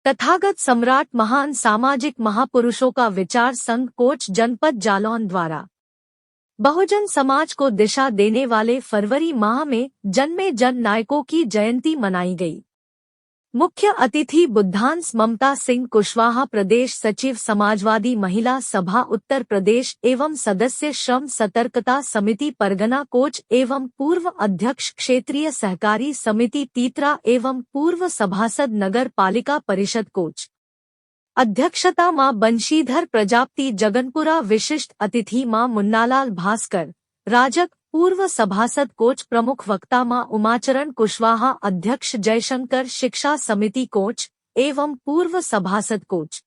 तथागत सम्राट महान सामाजिक महापुरुषों का विचार संघ कोच जनपद जालौन द्वारा बहुजन समाज को दिशा देने वाले फरवरी माह में जन्मे जन नायकों की जयंती मनाई गई। मुख्य अतिथि बुद्धांश ममता सिंह कुशवाहा, प्रदेश सचिव समाजवादी महिला सभा उत्तर प्रदेश एवं सदस्य श्रम सतर्कता समिति परगना कोच एवं पूर्व अध्यक्ष क्षेत्रीय सहकारी समिति तीतरा एवं पूर्व सभासद नगर पालिका परिषद कोच। अध्यक्षता मां बंशीधर प्रजापति जगनपुरा। विशिष्ट अतिथि मां मुन्नालाल भास्कर राजक, पूर्व सभासद कोच। प्रमुख वक्ता मां उमाचरण कुशवाहा, अध्यक्ष जयशंकर शिक्षा समिति कोच एवं पूर्व सभासद कोच।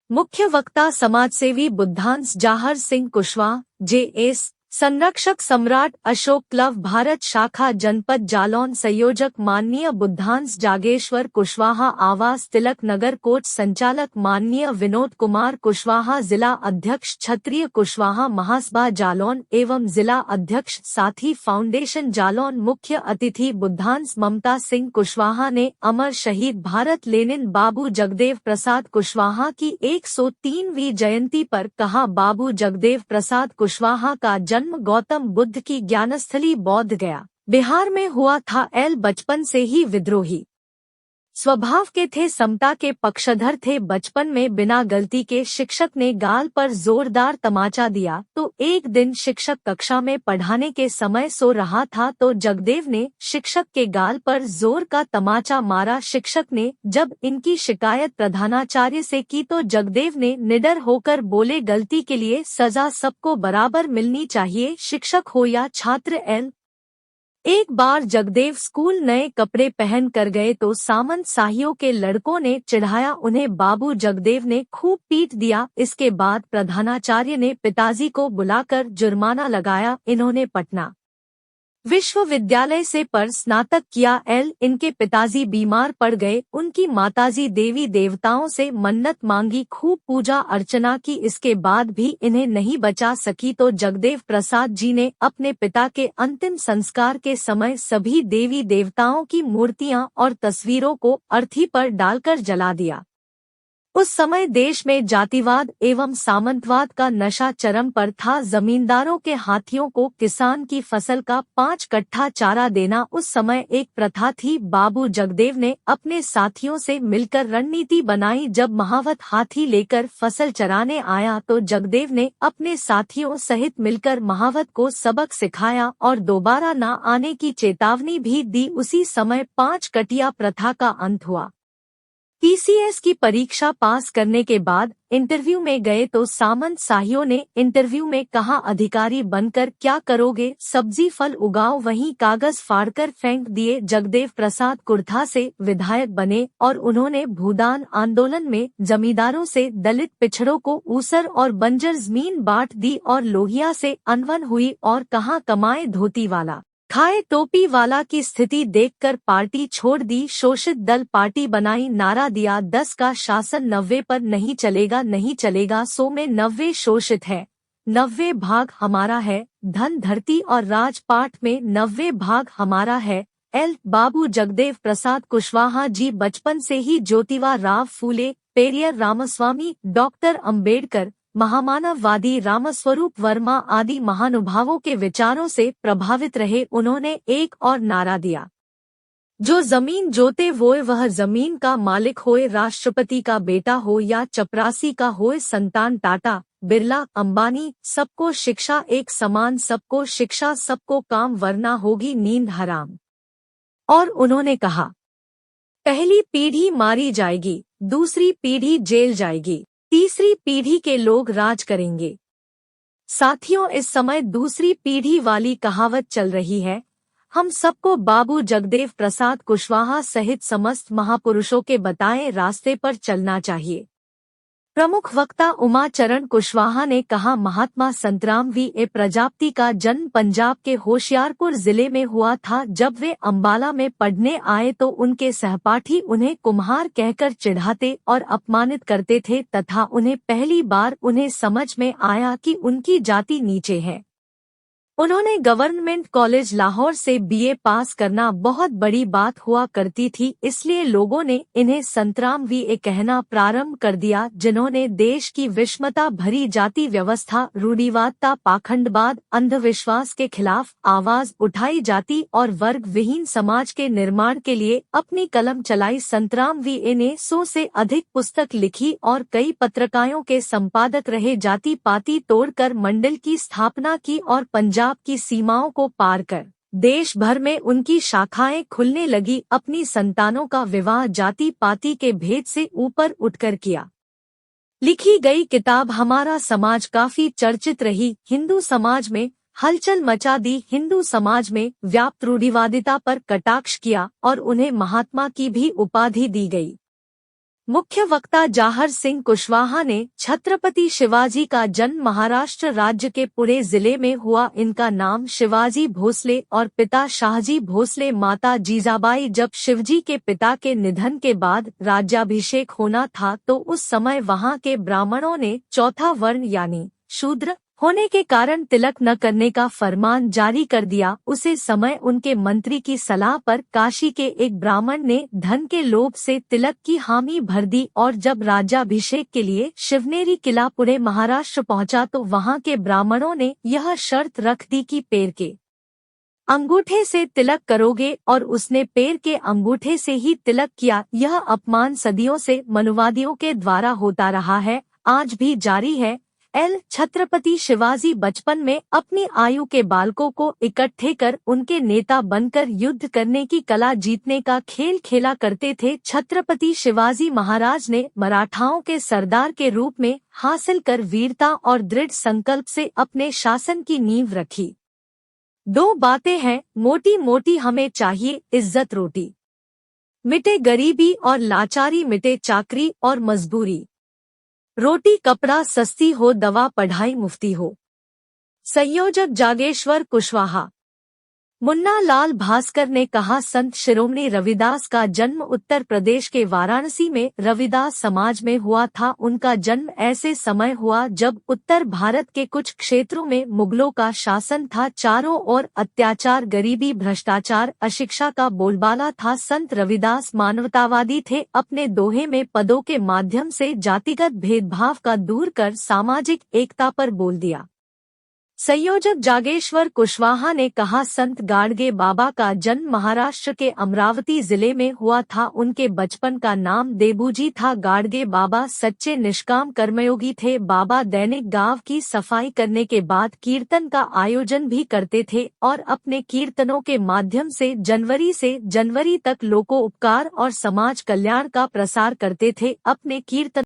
मुख्य वक्ता समाजसेवी बुद्धांश जाहर सिंह कुशवाहा, जेएस संरक्षक सम्राट अशोक क्लब भारत शाखा जनपद जालौन। संयोजक माननीय बुद्धांश जागेश्वर कुशवाहा, आवास तिलक नगर कोच। संचालक माननीय विनोद कुमार कुशवाहा, जिला अध्यक्ष क्षत्रिय कुशवाहा महासभा जालौन एवं जिला अध्यक्ष साथी फाउंडेशन जालौन। मुख्य अतिथि बुद्धांश ममता सिंह कुशवाहा ने अमर शहीद भारत लेनिन बाबू जगदेव प्रसाद कुशवाहा की 103वीं जयंती पर कहा, बाबू जगदेव प्रसाद कुशवाहा का जन्म गौतम बुद्ध की ज्ञानस्थली बौद्ध गया बिहार में हुआ था। बचपन से ही विद्रोही स्वभाव के थे, समता के पक्षधर थे। बचपन में बिना गलती के शिक्षक ने गाल पर जोरदार तमाचा दिया तो एक दिन शिक्षक कक्षा में पढ़ाने के समय सो रहा था तो जगदेव ने शिक्षक के गाल पर जोर का तमाचा मारा। शिक्षक ने जब इनकी शिकायत प्रधानाचार्य से की तो जगदेव ने निडर होकर बोले, गलती के लिए सजा सबको बराबर मिलनी चाहिए, शिक्षक हो या छात्र। एक बार जगदेव स्कूल नए कपड़े पहन कर गए तो सामंत साहियों के लड़कों ने चिढ़ाया उन्हें, बाबू जगदेव ने खूब पीट दिया। इसके बाद प्रधानाचार्य ने पिताजी को बुलाकर जुर्माना लगाया। इन्होंने पटना विश्वविद्यालय से पर स्नातक किया। इनके पिताजी बीमार पड़ गए, उनकी माताजी देवी देवताओं से मन्नत मांगी, खूब पूजा अर्चना की, इसके बाद भी इन्हें नहीं बचा सकी तो जगदेव प्रसाद जी ने अपने पिता के अंतिम संस्कार के समय सभी देवी देवताओं की मूर्तियां और तस्वीरों को अर्थी पर डालकर जला दिया। उस समय देश में जातिवाद एवं सामंतवाद का नशा चरम पर था। जमींदारों के हाथियों को किसान की फसल का 5 कट्ठा चारा देना उस समय एक प्रथा थी। बाबू जगदेव ने अपने साथियों से मिलकर रणनीति बनाई। जब महावत हाथी लेकर फसल चराने आया तो जगदेव ने अपने साथियों सहित मिलकर महावत को सबक सिखाया और दोबारा न आने की चेतावनी भी दी। उसी समय 5 कटिया प्रथा का अंत हुआ। टीसीएस की परीक्षा पास करने के बाद इंटरव्यू में गए तो सामंत साहियों ने इंटरव्यू में कहा, अधिकारी बनकर क्या करोगे, सब्जी फल उगाओ, वहीं कागज फाड़कर फेंक दिए। जगदेव प्रसाद कुर्था से विधायक बने और उन्होंने भूदान आंदोलन में जमींदारों से दलित पिछड़ों को ऊसर और बंजर जमीन बांट दी और लोहिया से अनबन हुई और कहाँ कमाए धोती वाला खाए टोपी वाला की स्थिति देखकर पार्टी छोड़ दी। शोषित दल पार्टी बनाई, नारा दिया 10 का शासन 90 पर नहीं चलेगा, नहीं चलेगा 100 में 90 शोषित है, 90 भाग हमारा है, धन धरती और राजपाट में 90 भाग हमारा है। बाबू जगदेव प्रसाद कुशवाहा जी बचपन से ही ज्योतिबा राव फूले, पेरियर रामस्वामी, डॉक्टर अंबेडकर, महामानववादी रामस्वरूप वर्मा आदि महानुभावों के विचारों से प्रभावित रहे। उन्होंने एक और नारा दिया, जो जमीन जोते वोए वह जमीन का मालिक होए, राष्ट्रपति का बेटा हो या चपरासी का होए संतान, टाटा बिरला अंबानी, सबको शिक्षा एक समान, सबको शिक्षा सबको काम, वरना होगी नींद हराम। और उन्होंने कहा, पहली पीढ़ी मारी जाएगी, दूसरी पीढ़ी जेल जाएगी, तीसरी पीढ़ी के लोग राज करेंगे। साथियों, इस समय दूसरी पीढ़ी वाली कहावत चल रही है। हम सबको बाबू जगदेव प्रसाद कुशवाहा सहित समस्त महापुरुषों के बताए रास्ते पर चलना चाहिए। प्रमुख वक्ता उमाचरण कुशवाहा ने कहा, महात्मा संतराम वी प्रजापति का जन्म पंजाब के होशियारपुर जिले में हुआ था। जब वे अंबाला में पढ़ने आए तो उनके सहपाठी उन्हें कुम्हार कहकर चिढ़ाते और अपमानित करते थे तथा उन्हें पहली बार उन्हें समझ में आया कि उनकी जाति नीचे है। उन्होंने गवर्नमेंट कॉलेज लाहौर से बीए पास करना बहुत बड़ी बात हुआ करती थी, इसलिए लोगों ने इन्हें संतराम वीए कहना प्रारंभ कर दिया, जिन्होंने देश की विषमता भरी जाति व्यवस्था, रूढ़िवादिता, पाखंडवाद, अंधविश्वास के खिलाफ आवाज उठाई, जाति और वर्ग विहीन समाज के निर्माण के लिए अपनी कलम चलाई। संतराम वीए ने 100 से अधिक पुस्तक लिखी और कई पत्रिकाओं के संपादक रहे। जाति पाति तोड़कर मंडल की स्थापना की और पंजाब की सीमाओं को पार कर देश भर में उनकी शाखाएं खुलने लगी। अपनी संतानों का विवाह जाति पाति के भेद से ऊपर उठकर किया। लिखी गई किताब हमारा समाज काफी चर्चित रही। हिंदू समाज में हलचल मचा दी। हिंदू समाज में व्याप्त रूढ़िवादिता पर कटाक्ष किया और उन्हें महात्मा की भी उपाधि दी गई। मुख्य वक्ता जाहर सिंह कुशवाहा ने छत्रपति शिवाजी का जन्म महाराष्ट्र राज्य के पुणे जिले में हुआ। इनका नाम शिवाजी भोसले और पिता शाहजी भोसले, माता जीजाबाई। जब शिवजी के पिता के निधन के बाद राज्याभिषेक होना था तो उस समय वहां के ब्राह्मणों ने चौथा वर्ण यानी शूद्र होने के कारण तिलक न करने का फरमान जारी कर दिया। उसे समय उनके मंत्री की सलाह पर काशी के एक ब्राह्मण ने धन के लोभ से तिलक की हामी भर दी और जब राज्याभिषेक के लिए शिवनेरी किला पुणे महाराष्ट्र पहुंचा तो वहां के ब्राह्मणों ने यह शर्त रख दी कि पैर के अंगूठे से तिलक करोगे, और उसने पैर के अंगूठे से ही तिलक किया। यह अपमान सदियों से मनुवादियों के द्वारा होता रहा है, आज भी जारी है। छत्रपति शिवाजी बचपन में अपनी आयु के बालकों को इकट्ठे कर उनके नेता बनकर युद्ध करने की कला, जीतने का खेल खेला करते थे। छत्रपति शिवाजी महाराज ने मराठाओं के सरदार के रूप में हासिल कर वीरता और दृढ़ संकल्प से अपने शासन की नींव रखी। 2 बातें हैं मोटी मोटी हमें चाहिए, इज्जत रोटी मिटे गरीबी और लाचारी मिटे चाकरी और मजबूरी, रोटी कपड़ा सस्ती हो, दवा पढ़ाई मुफ्ती हो। संयोजक जागेश्वर कुशवाहा। मुन्ना लाल भास्कर ने कहा, संत शिरोमणि रविदास का जन्म उत्तर प्रदेश के वाराणसी में रविदास समाज में हुआ था। उनका जन्म ऐसे समय हुआ जब उत्तर भारत के कुछ क्षेत्रों में मुगलों का शासन था। चारों ओर अत्याचार, गरीबी, भ्रष्टाचार, अशिक्षा का बोलबाला था। संत रविदास मानवतावादी थे। अपने दोहे में पदों के माध्यम से जातिगत भेदभाव का दूर कर सामाजिक एकता पर बोल दिया। संयोजक जागेश्वर कुशवाहा ने कहा, संत गाडगे बाबा का जन्म महाराष्ट्र के अमरावती जिले में हुआ था। उनके बचपन का नाम देबूजी था। गाडगे बाबा सच्चे निष्काम कर्मयोगी थे। बाबा दैनिक गांव की सफाई करने के बाद कीर्तन का आयोजन भी करते थे और अपने कीर्तनों के माध्यम से जनवरी तक लोकोपकार और समाज कल्याण का प्रसार करते थे। अपने कीर्तन